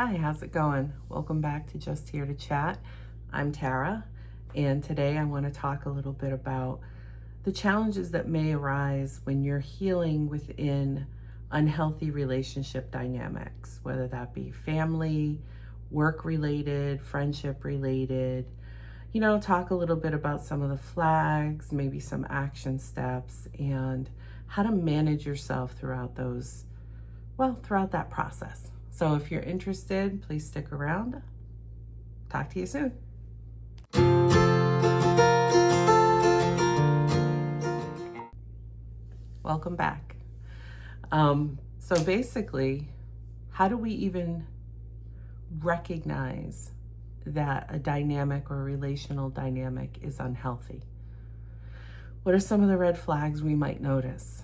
Hi, how's it going? Welcome back to Just Here to Chat. I'm Tara, and today I want to talk a little bit about the challenges that may arise when you're healing within unhealthy relationship dynamics, whether that be family, work related, friendship related. Talk a little bit about some of the flags, maybe some action steps, and how to manage yourself throughout throughout that process. So if you're interested, please stick around. Talk to you soon. Welcome back. So basically, how do we even recognize that a dynamic or relational dynamic is unhealthy? What are some of the red flags we might notice?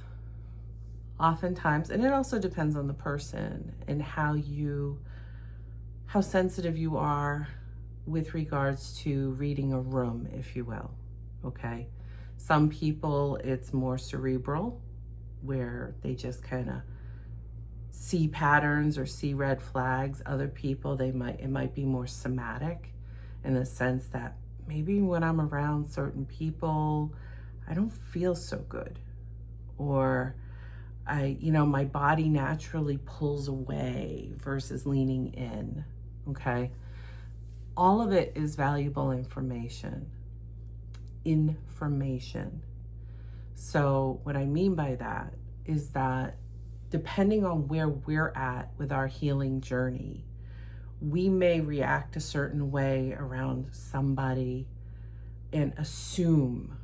Oftentimes, and it also depends on the person and how sensitive you are with regards to reading a room, if you will. Okay. Some people, it's more cerebral, where they just kind of see patterns or see red flags. Other people, it might be more somatic, in the sense that maybe when I'm around certain people, I don't feel so good, or my body naturally pulls away versus leaning in. Okay. All of it is valuable information. So what I mean by that is that depending on where we're at with our healing journey, we may react a certain way around somebody and assume,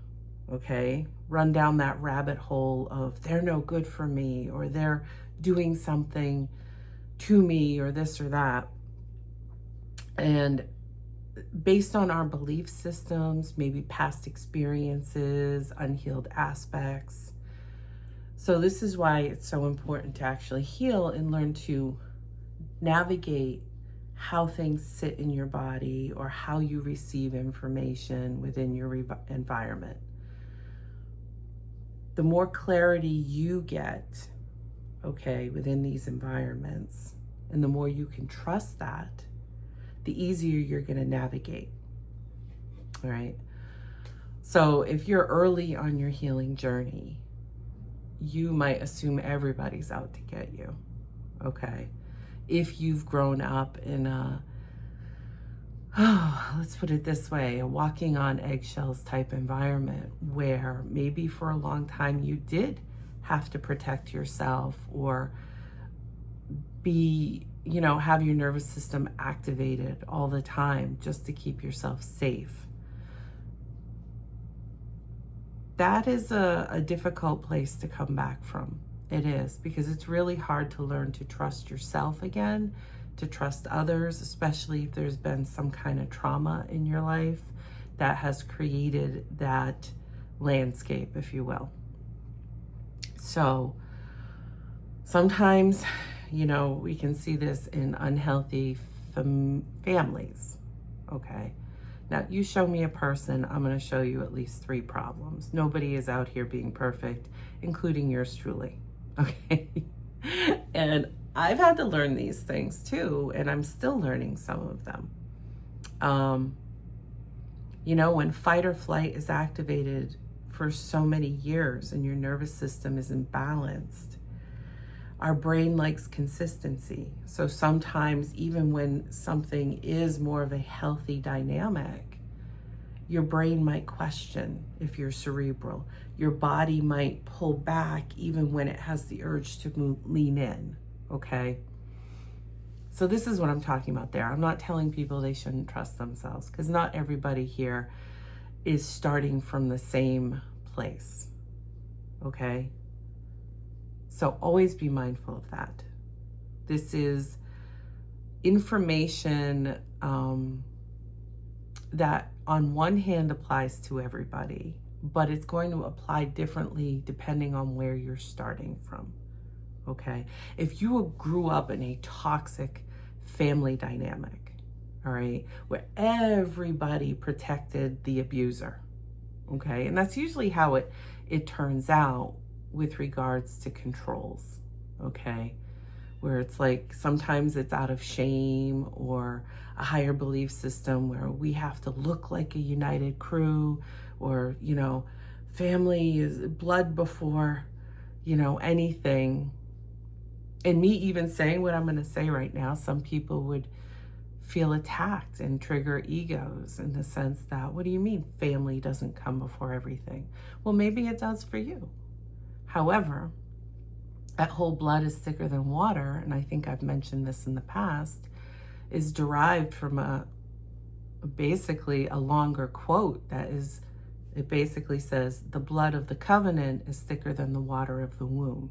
okay, run down that rabbit hole of they're no good for me, or they're doing something to me, or this or that. And based on our belief systems, maybe past experiences, unhealed aspects. So this is why it's so important to actually heal and learn to navigate how things sit in your body, or how you receive information within your environment. The more clarity you get, okay, within these environments, and the more you can trust that, the easier you're going to navigate. All right. So if you're early on your healing journey, you might assume everybody's out to get you. Okay. If you've grown up in let's put it this way, a walking on eggshells type environment, where maybe for a long time you did have to protect yourself, or have your nervous system activated all the time just to keep yourself safe. That is a difficult place to come back from. It is, because it's really hard to learn to trust yourself again, to trust others, especially if there's been some kind of trauma in your life that has created that landscape, if you will. So sometimes, we can see this in unhealthy families. Okay. Now, you show me a person, I'm going to show you at least 3 problems. Nobody is out here being perfect, including yours truly. Okay. And I've had to learn these things too, and I'm still learning some of them. When fight or flight is activated for so many years and your nervous system is imbalanced, our brain likes consistency. So sometimes, even when something is more of a healthy dynamic, your brain might question if you're cerebral. Your body might pull back even when it has the urge to lean in, okay? So this is what I'm talking about there. I'm not telling people they shouldn't trust themselves, because not everybody here is starting from the same place, okay? So always be mindful of that. This is information that on one hand applies to everybody, but it's going to apply differently depending on where you're starting from. Okay. If you grew up in a toxic family dynamic, all right, where everybody protected the abuser, okay, and that's usually how it turns out with regards to controls, okay, where it's like sometimes it's out of shame or a higher belief system where we have to look like a united crew, or, you know, family is blood before, you know, anything. And me even saying what I'm going to say right now, some people would feel attacked and trigger egos in the sense that, what do you mean family doesn't come before everything? Well, maybe it does for you. However, that whole blood is thicker than water, and I think I've mentioned this in the past, is derived from basically a longer quote it basically says, the blood of the covenant is thicker than the water of the womb,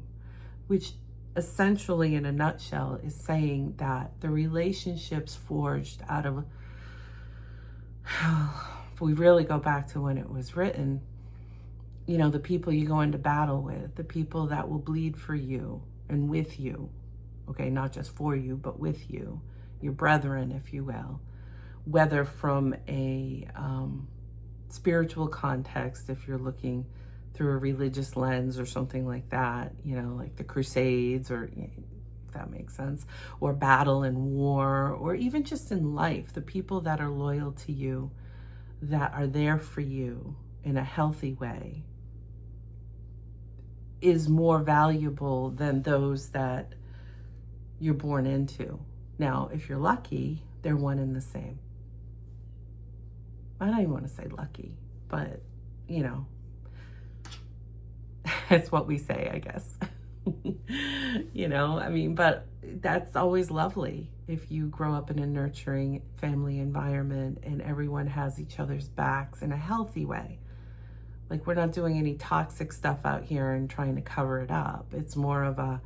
which essentially in a nutshell is saying that the relationships forged out of, if we really go back to when it was written, you know, the people you go into battle with, the people that will bleed for you and with you, okay, not just for you, but with you, your brethren, if you will, whether from a spiritual context, if you're looking through a religious lens or something like that, you know, like the Crusades, or if that makes sense, or battle and war, or even just in life, the people that are loyal to you, that are there for you in a healthy way, is more valuable than those that you're born into. Now, if you're lucky, they're one and the same. I don't even want to say lucky, but, you know, it's what we say, I guess. You know, I mean, but that's always lovely if you grow up in a nurturing family environment and everyone has each other's backs in a healthy way. Like, we're not doing any toxic stuff out here and trying to cover it up. It's more of a,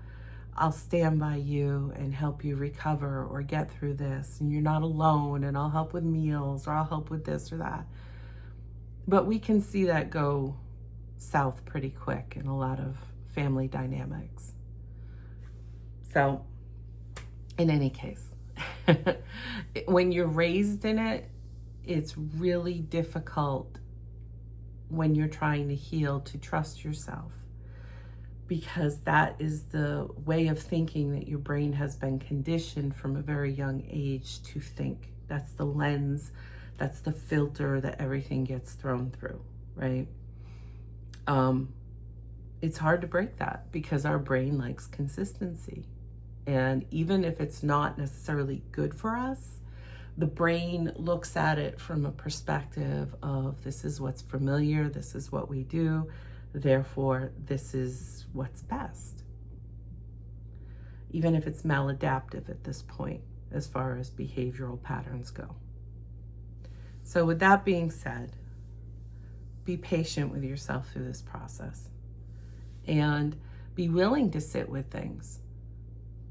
I'll stand by you and help you recover or get through this, and you're not alone, and I'll help with meals, or I'll help with this or that. But we can see that go south pretty quick in a lot of family dynamics. So, in any case, when you're raised in it, it's really difficult when you're trying to heal to trust yourself, because that is the way of thinking that your brain has been conditioned from a very young age to think. That's the lens, that's the filter that everything gets thrown through, right? It's hard to break that because our brain likes consistency. And even if it's not necessarily good for us, the brain looks at it from a perspective of, this is what's familiar, this is what we do, therefore this is what's best. Even if it's maladaptive at this point, as far as behavioral patterns go. So with that being said, be patient with yourself through this process and be willing to sit with things.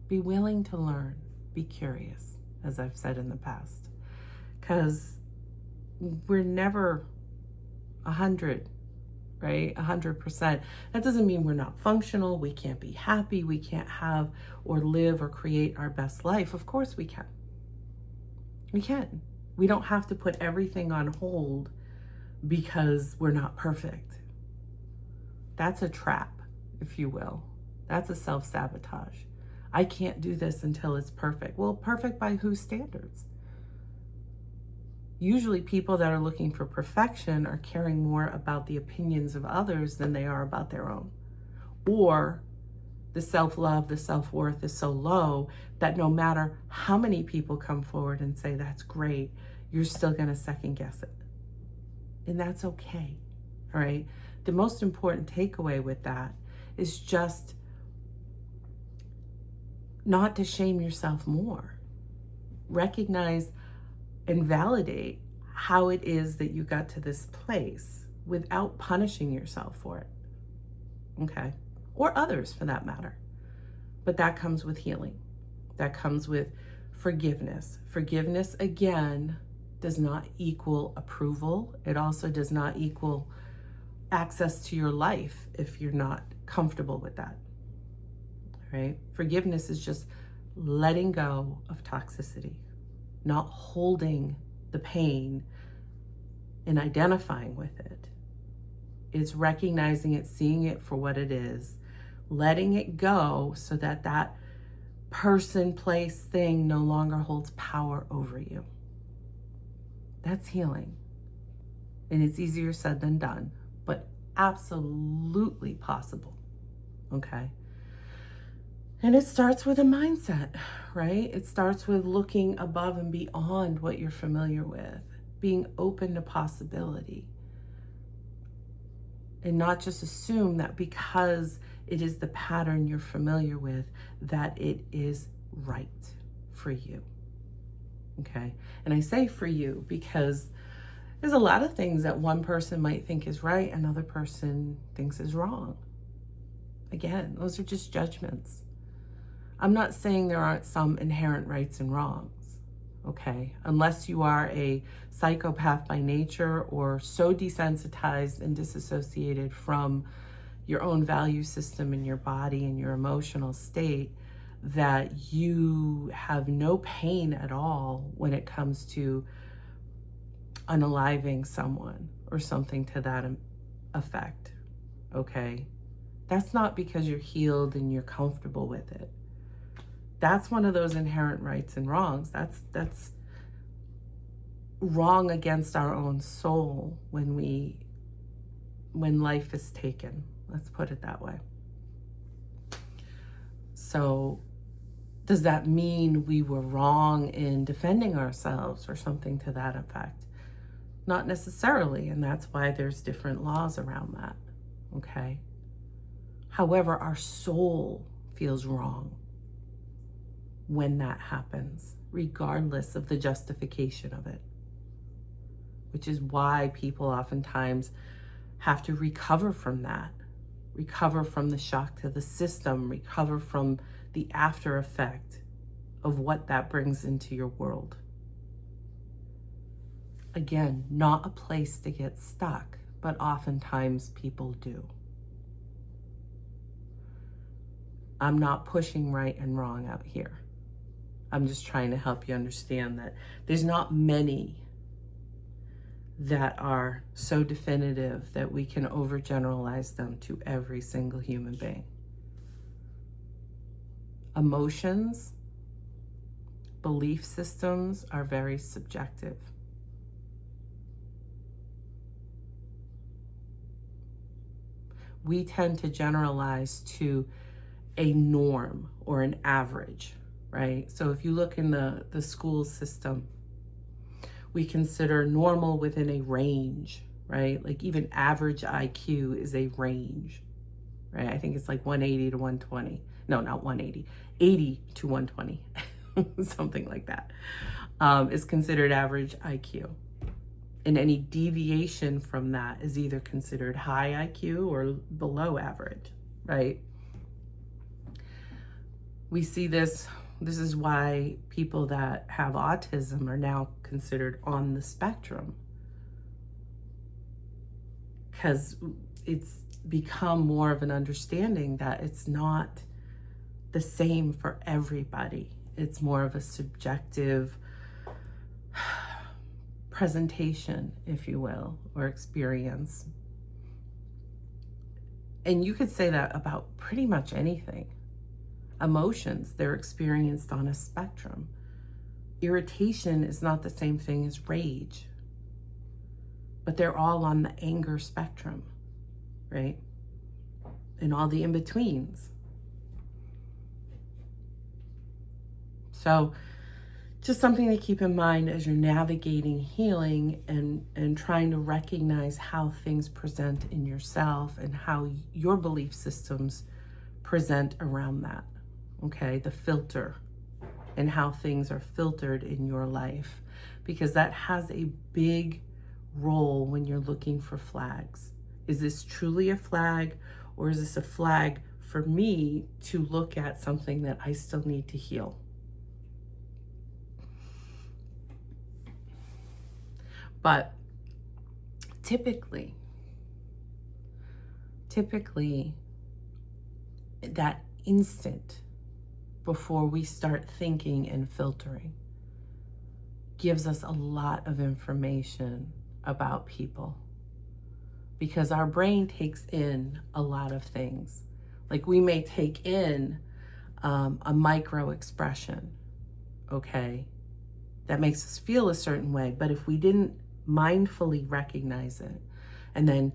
Be willing to learn, be curious, as I've said in the past, because we're never 100, right? 100%. That doesn't mean we're not functional. We can't be happy. We can't have or live or create our best life. Of course we can. We can. We don't have to put everything on hold because we're not perfect. That's a trap, if you will. That's a self-sabotage. I can't do this until it's perfect. Well, perfect by whose standards? Usually people that are looking for perfection are caring more about the opinions of others than they are about their own. Or the self-love, the self-worth is so low that no matter how many people come forward and say, that's great, you're still gonna second guess it. And that's okay, all right? The most important takeaway with that is just not to shame yourself more. Recognize and validate how it is that you got to this place without punishing yourself for it, okay? Or others for that matter. But that comes with healing. That comes with forgiveness. Forgiveness, again, does not equal approval. It also does not equal access to your life if you're not comfortable with that, right? Forgiveness is just letting go of toxicity, not holding the pain and identifying with it. It's recognizing it, seeing it for what it is, letting it go so that that person, place, thing no longer holds power over you. That's healing. And it's easier said than done, but absolutely possible. Okay? And it starts with a mindset, right? It starts with looking above and beyond what you're familiar with, being open to possibility. And not just assume that because it is the pattern you're familiar with, that it is right for you. Okay? And I say for you because there's a lot of things that one person might think is right, another person thinks is wrong. Again, those are just judgments. I'm not saying there aren't some inherent rights and wrongs, okay? Unless you are a psychopath by nature or so desensitized and disassociated from your own value system in your body and your emotional state that you have no pain at all when it comes to unaliving someone or something to that effect, okay? That's not because you're healed and you're comfortable with it. That's one of those inherent rights and wrongs. That's wrong against our own soul when life is taken. Let's put it that way. So does that mean we were wrong in defending ourselves or something to that effect? Not necessarily, and that's why there's different laws around that, okay? However, our soul feels wrong when that happens, regardless of the justification of it, which is why people oftentimes have to recover from that, recover from the shock to the system, recover from the after effect of what that brings into your world. Again, not a place to get stuck, but oftentimes people do. I'm not pushing right and wrong out here. I'm just trying to help you understand that there's not many that are so definitive that we can overgeneralize them to every single human being. Emotions, belief systems are very subjective. We tend to generalize to a norm or an average, right? So if you look in the school system, we consider normal within a range, right? Like even average IQ is a range, right? I think it's like 180 to 120. No, not 180, 80 to 120, something like that, is considered average IQ. And any deviation from that is either considered high IQ or below average, right? We see this is why people that have autism are now considered on the spectrum, because it's become more of an understanding that it's not the same for everybody. It's more of a subjective presentation, if you will, or experience. And you could say that about pretty much anything. Emotions, they're experienced on a spectrum. Irritation is not the same thing as rage, but they're all on the anger spectrum, right? And all the in-betweens. So just something to keep in mind as you're navigating healing and trying to recognize how things present in yourself and how your belief systems present around that, okay? The filter and how things are filtered in your life, because that has a big role when you're looking for flags. Is this truly a flag, or is this a flag for me to look at something that I still need to heal? But typically, that instant before we start thinking and filtering gives us a lot of information about people, because our brain takes in a lot of things. Like we may take in a micro expression, okay, that makes us feel a certain way. But if we didn't mindfully recognize it and then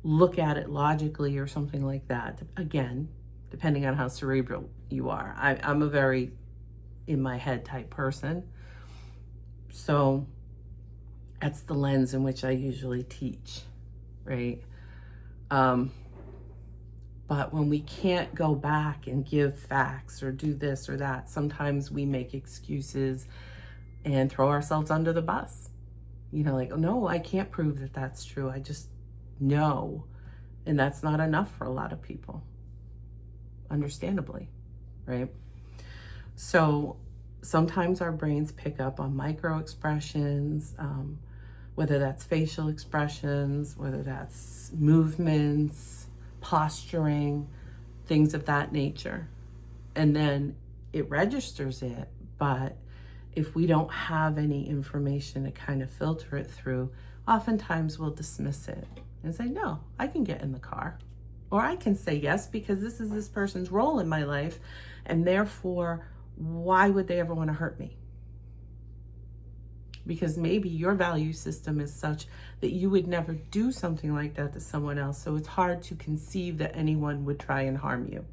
look at it logically or something like that, again, depending on how cerebral you are. I'm a very in my head type person. So that's the lens in which I usually teach, right? But when we can't go back and give facts or do this or that, sometimes we make excuses and throw ourselves under the bus. You know, like, oh, no, I can't prove that that's true. I just know. And that's not enough for a lot of people, understandably, right? So sometimes our brains pick up on micro expressions, whether that's facial expressions, whether that's movements, posturing, things of that nature. And then it registers it. But if we don't have any information to kind of filter it through, oftentimes we'll dismiss it and say, no, I can get in the car. Or I can say yes because this is this person's role in my life. And therefore, why would they ever want to hurt me? Because maybe your value system is such that you would never do something like that to someone else. So it's hard to conceive that anyone would try and harm you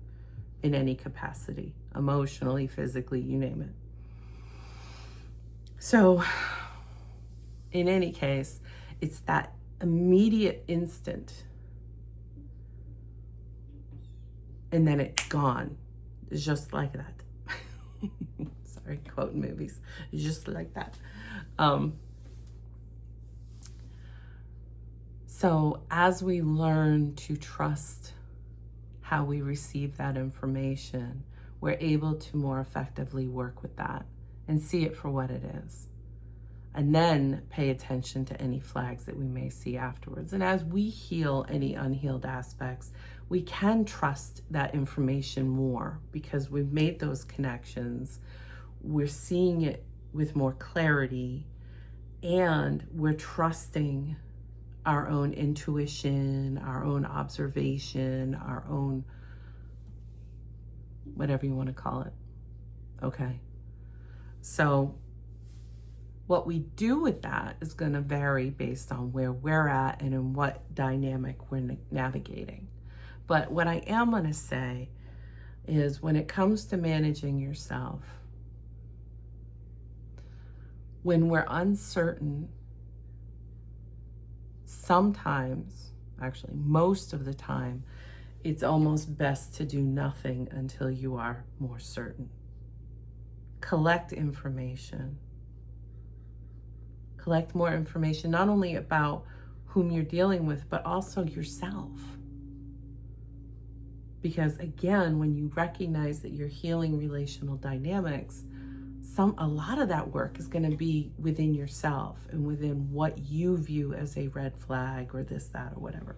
in any capacity, emotionally, physically, you name it. So in any case, it's that immediate instant. And then it's gone, just like that. Sorry, quoting movies, just like that. So as we learn to trust how we receive that information, we're able to more effectively work with that and see it for what it is. And then pay attention to any flags that we may see afterwards. And as we heal any unhealed aspects, we can trust that information more because we've made those connections. We're seeing it with more clarity, and we're trusting our own intuition, our own observation, our own whatever you want to call it. Okay. So what we do with that is going to vary based on where we're at and in what dynamic we're navigating. But what I am going to say is when it comes to managing yourself, when we're uncertain, sometimes, actually most of the time, it's almost best to do nothing until you are more certain. Collect information. Collect more information, not only about whom you're dealing with, but also yourself. Because again, when you recognize that you're healing relational dynamics, a lot of that work is going to be within yourself and within what you view as a red flag or this, that, or whatever.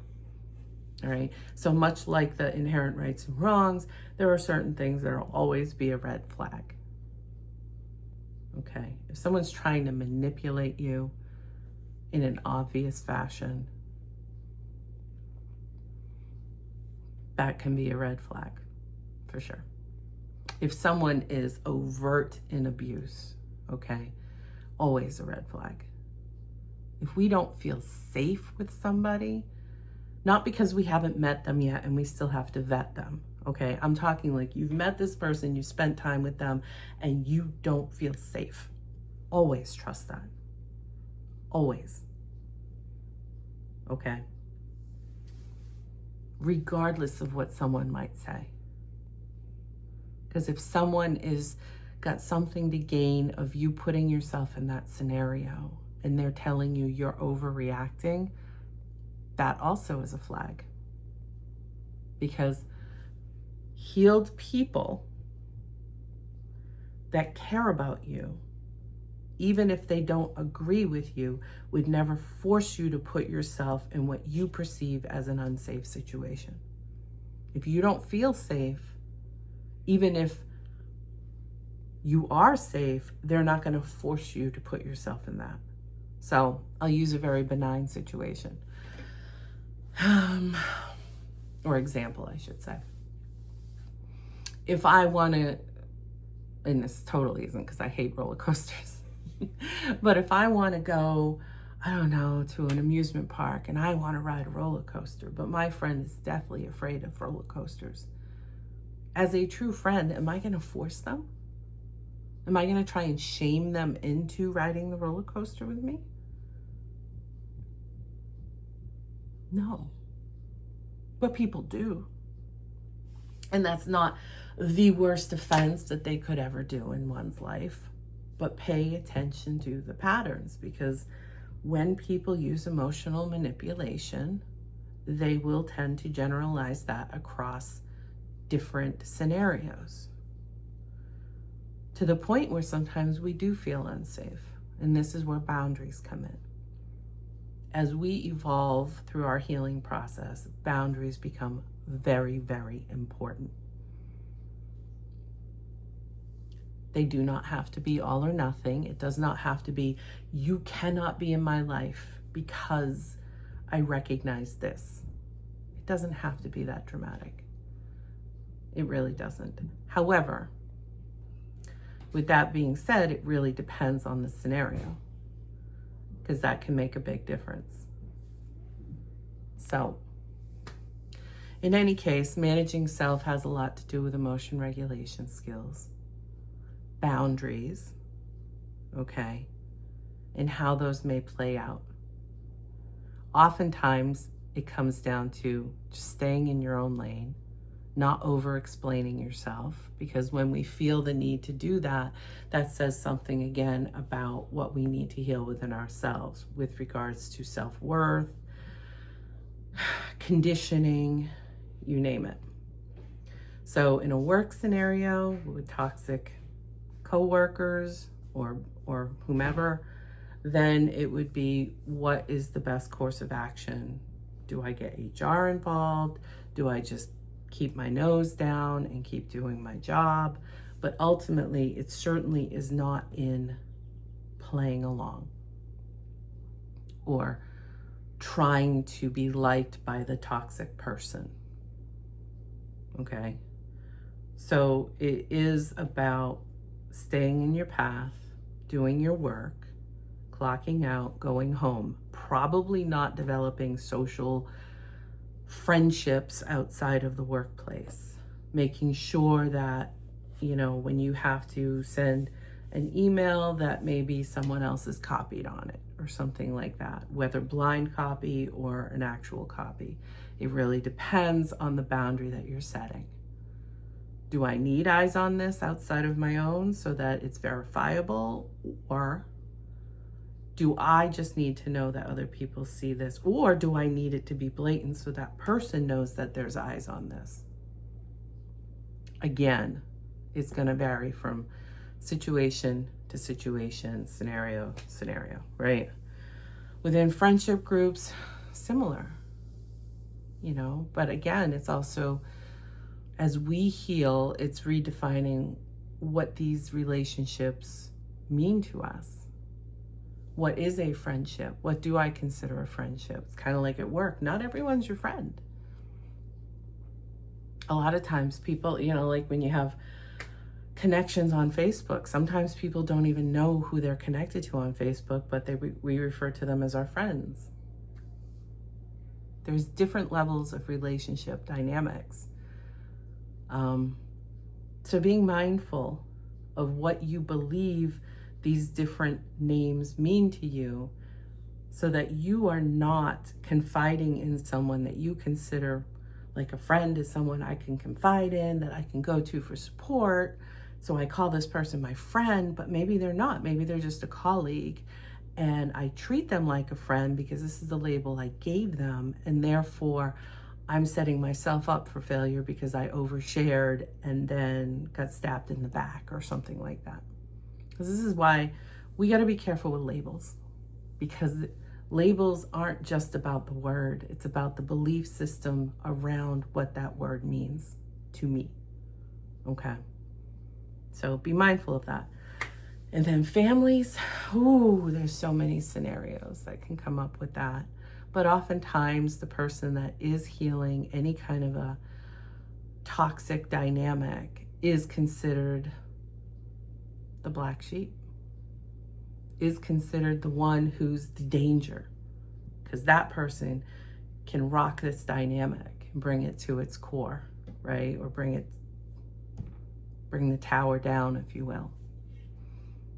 All right. So much like the inherent rights and wrongs, there are certain things that will always be a red flag. Okay. If someone's trying to manipulate you in an obvious fashion, that can be a red flag for sure. If someone is overt in abuse, okay, always a red flag. If we don't feel safe with somebody, not because we haven't met them yet and we still have to vet them, okay? I'm talking like you've met this person, you spent time with them, and you don't feel safe. Always trust that. Always. Okay? Regardless of what someone might say. Because if someone is got something to gain of you putting yourself in that scenario and they're telling you you're overreacting, that also is a flag. Because healed people that care about you, even if they don't agree with you, would never force you to put yourself in what you perceive as an unsafe situation. If you don't feel safe, even if you are safe, they're not going to force you to put yourself in that. So I'll use a very benign situation. Or example, I should say. if I want to, and this totally isn't because I hate roller coasters, but if I want to go, I don't know, to an amusement park and I want to ride a roller coaster, but my friend is deathly afraid of roller coasters. As a true friend, am I going to force them? Am I going to try and shame them into riding the roller coaster with me? No. But people do. And that's not the worst offense that they could ever do in one's life. But pay attention to the patterns, because when people use emotional manipulation, they will tend to generalize that across different scenarios, to the point where sometimes we do feel unsafe. And this is where boundaries come in. As we evolve through our healing process, boundaries become very, very important. They do not have to be all or nothing. It does not have to be, you cannot be in my life because I recognize this. It doesn't have to be that dramatic. It really doesn't. However, with that being said, it really depends on the scenario, because that can make a big difference. So, in any case, managing self has a lot to do with emotion regulation skills, boundaries, okay, and how those may play out. Oftentimes, it comes down to just staying in your own lane, not over-explaining yourself, because when we feel the need to do that, that says something again about what we need to heal within ourselves with regards to self-worth, conditioning, you name it. So in a work scenario with toxic coworkers or whomever, then it would be, what is the best course of action? Do I get HR involved? Do I just keep my nose down and keep doing my job? But ultimately, it certainly is not in playing along or trying to be liked by the toxic person. Okay? So it is about staying in your path, doing your work, clocking out, going home, probably not developing social friendships outside of the workplace, making sure that, you know, when you have to send an email, that maybe someone else is copied on it or something like that, whether blind copy or an actual copy. It really depends on the boundary that you're setting. Do I need eyes on this outside of my own so that it's verifiable? Or do I just need to know that other people see this? Or do I need it to be blatant so that person knows that there's eyes on this? Again, it's going to vary from situation to situation, scenario, right? Within friendship groups, similar, you know, but again, it's also, as we heal, it's redefining what these relationships mean to us. What is a friendship? What do I consider a friendship? It's kind of like at work. Not everyone's your friend. A lot of times people, you know, like when you have connections on Facebook, sometimes people don't even know who they're connected to on Facebook, but we refer to them as our friends. There's different levels of relationship dynamics. So being mindful of what you believe these different names mean to you, so that you are not confiding in someone that you consider like a friend is someone I can confide in, that I can go to for support. So I call this person my friend, but maybe they're not. Maybe they're just a colleague, and I treat them like a friend because this is the label I gave them, and therefore I'm setting myself up for failure because I overshared and then got stabbed in the back or something like that. Because this is why we got to be careful with labels, because labels aren't just about the word. It's about the belief system around what that word means to me. Okay. So be mindful of that. And then families, there's so many scenarios that can come up with that. But oftentimes the person that is healing any kind of a toxic dynamic is considered the black sheep, is considered the one who's the danger, because that person can rock this dynamic and bring it to its core, right? Or bring the tower down, if you will.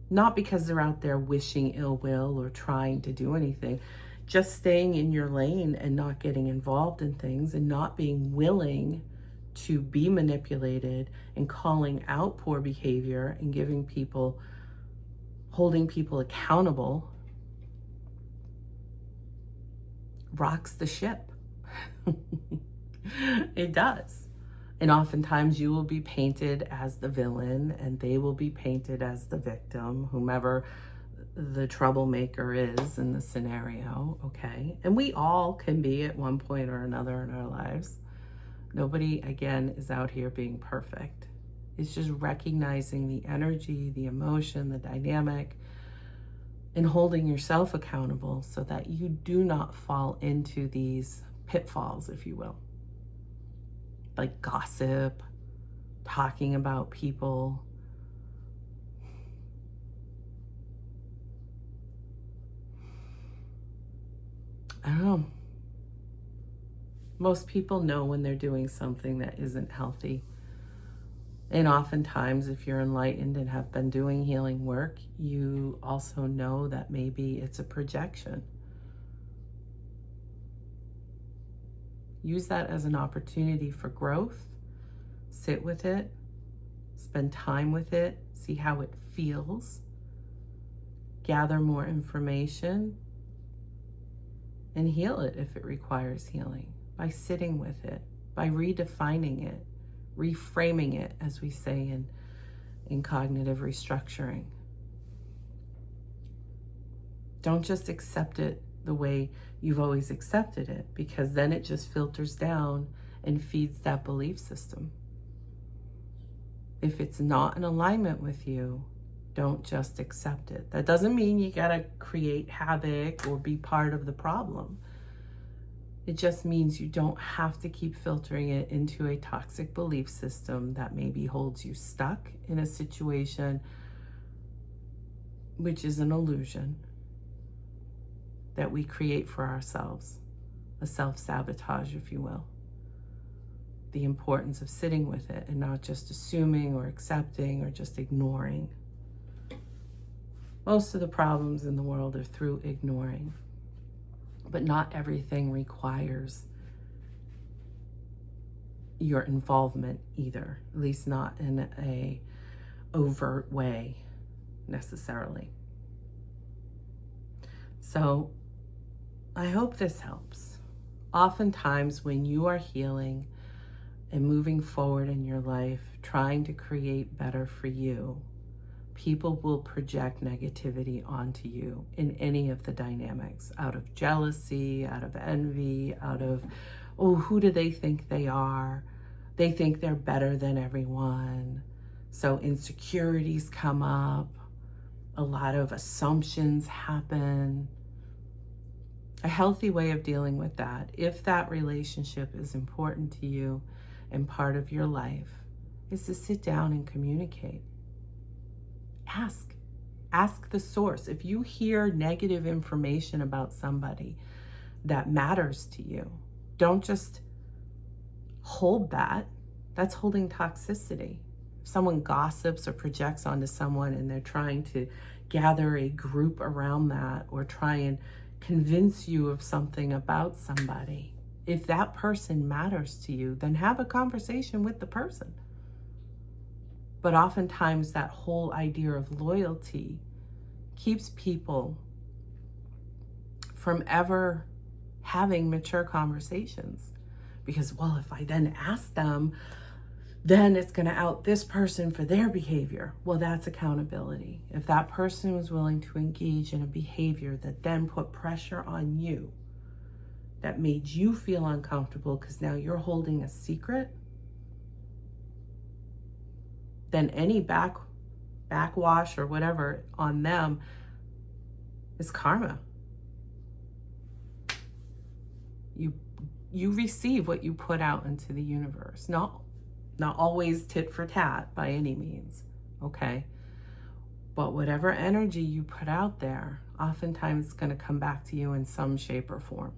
Not because they're out there wishing ill will or trying to do anything, just staying in your lane and not getting involved in things and not being willing to be manipulated and calling out poor behavior and holding people accountable rocks the ship. It does. And oftentimes you will be painted as the villain and they will be painted as the victim, whomever the troublemaker is in the scenario, okay? And we all can be at one point or another in our lives. Nobody, again, is out here being perfect. It's just recognizing the energy, the emotion, the dynamic, and holding yourself accountable so that you do not fall into these pitfalls, if you will. Like gossip, talking about people. I don't know. Most people know when they're doing something that isn't healthy. And oftentimes, if you're enlightened and have been doing healing work, you also know that maybe it's a projection. Use that as an opportunity for growth. Sit with it. Spend time with it. See how it feels. Gather more information. And heal it if it requires healing. By sitting with it. By redefining it. Reframing it, as we say in cognitive restructuring. Don't just accept it the way you've always accepted it, because then it just filters down and feeds that belief system. If it's not in alignment with you, don't just accept it. That doesn't mean you gotta create havoc or be part of the problem. It just means you don't have to keep filtering it into a toxic belief system that maybe holds you stuck in a situation, which is an illusion that we create for ourselves, a self-sabotage, if you will. The importance of sitting with it and not just assuming or accepting or just ignoring. Most of the problems in the world are through ignoring. But not everything requires your involvement either, at least not in a overt way necessarily. So I hope this helps. Oftentimes when you are healing and moving forward in your life, trying to create better for you, people will project negativity onto you in any of the dynamics, out of jealousy, out of envy, out of, oh, who do they think they are? They think they're better than everyone. So insecurities come up. A lot of assumptions happen. A healthy way of dealing with that, if that relationship is important to you and part of your life, is to sit down and communicate. Ask the source. If you hear negative information about somebody that matters to you, don't just hold that. That's holding toxicity. If someone gossips or projects onto someone and they're trying to gather a group around that or try and convince you of something about somebody, if that person matters to you, then have a conversation with the person. But oftentimes that whole idea of loyalty keeps people from ever having mature conversations. Because, well, if I then ask them, then it's going to out this person for their behavior. Well, that's accountability. If that person was willing to engage in a behavior that then put pressure on you, that made you feel uncomfortable because now you're holding a secret, then any backwash or whatever on them is karma. You receive what you put out into the universe. Not Not always tit for tat by any means, okay? But whatever energy you put out there, oftentimes it's going to come back to you in some shape or form.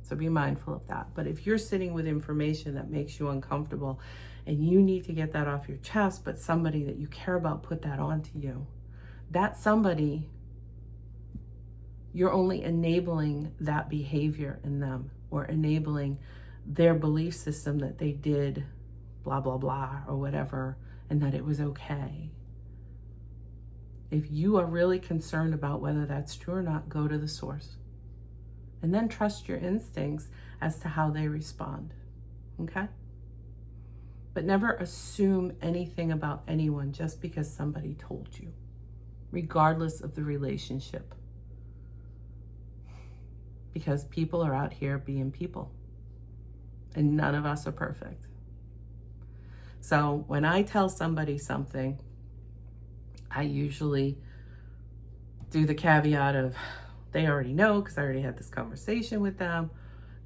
So be mindful of that. But if you're sitting with information that makes you uncomfortable and you need to get that off your chest, but somebody that you care about put that onto you, that somebody, you're only enabling that behavior in them, or enabling their belief system that they did blah, blah, blah, or whatever, and that it was okay. If you are really concerned about whether that's true or not, go to the source. And then trust your instincts as to how they respond, okay? But never assume anything about anyone just because somebody told you, regardless of the relationship. Because people are out here being people, and none of us are perfect. So when I tell somebody something, I usually do the caveat of they already know because I already had this conversation with them,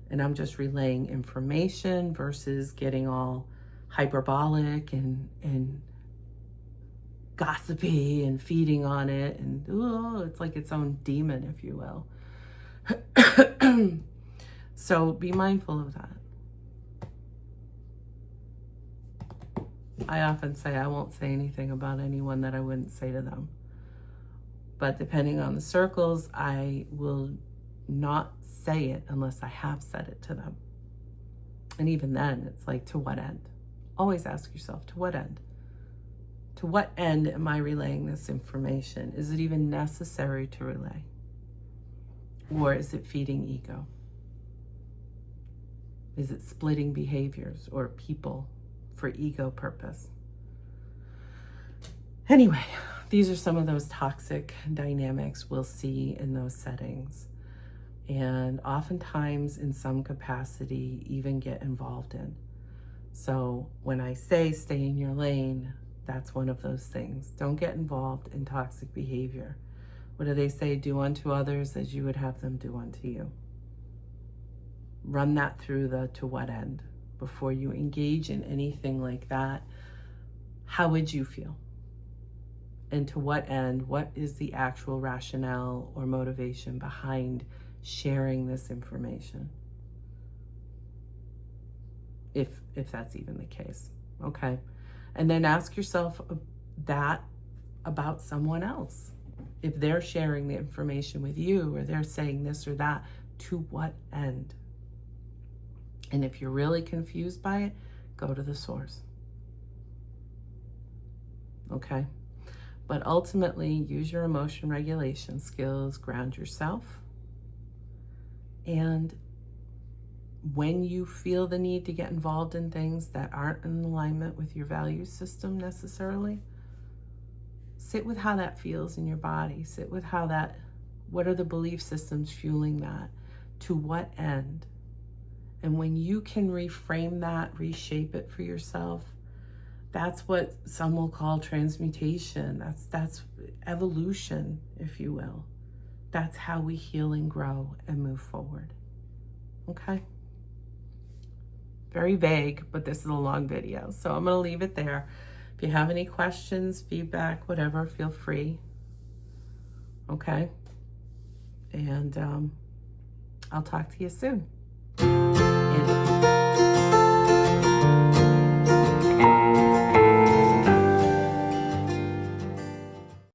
and I'm just relaying information versus getting all hyperbolic and gossipy and feeding on it, and it's like its own demon, if you will. So be mindful of that. I often say I won't say anything about anyone that I wouldn't say to them. But depending on the circles, I will not say it unless I have said it to them. And even then, it's like, to what end? Always ask yourself, to what end? To what end am I relaying this information? Is it even necessary to relay? Or is it feeding ego? Is it splitting behaviors or people for ego purpose? Anyway, these are some of those toxic dynamics we'll see in those settings, and oftentimes in some capacity even get involved in. So when I say stay in your lane, that's one of those things. Don't get involved in toxic behavior. What do they say? Do unto others as you would have them do unto you. Run that through the to what end before you engage in anything like that. How would you feel? And to what end? What is the actual rationale or motivation behind sharing this information? If that's even the case, okay? And then ask yourself that about someone else. If they're sharing the information with you, or they're saying this or that, to what end? And if you're really confused by it, go to the source. Okay? But ultimately, use your emotion regulation skills, ground yourself. And when you feel the need to get involved in things that aren't in alignment with your value system necessarily, sit with how that feels in your body. Sit with how that, what are the belief systems fueling that? To what end? And when you can reframe that, reshape it for yourself, that's what some will call transmutation. That's evolution, if you will. That's how we heal and grow and move forward. Okay? Very vague, but this is a long video, so I'm going to leave it there. If you have any questions, feedback, whatever, feel free. Okay? And I'll talk to you soon. And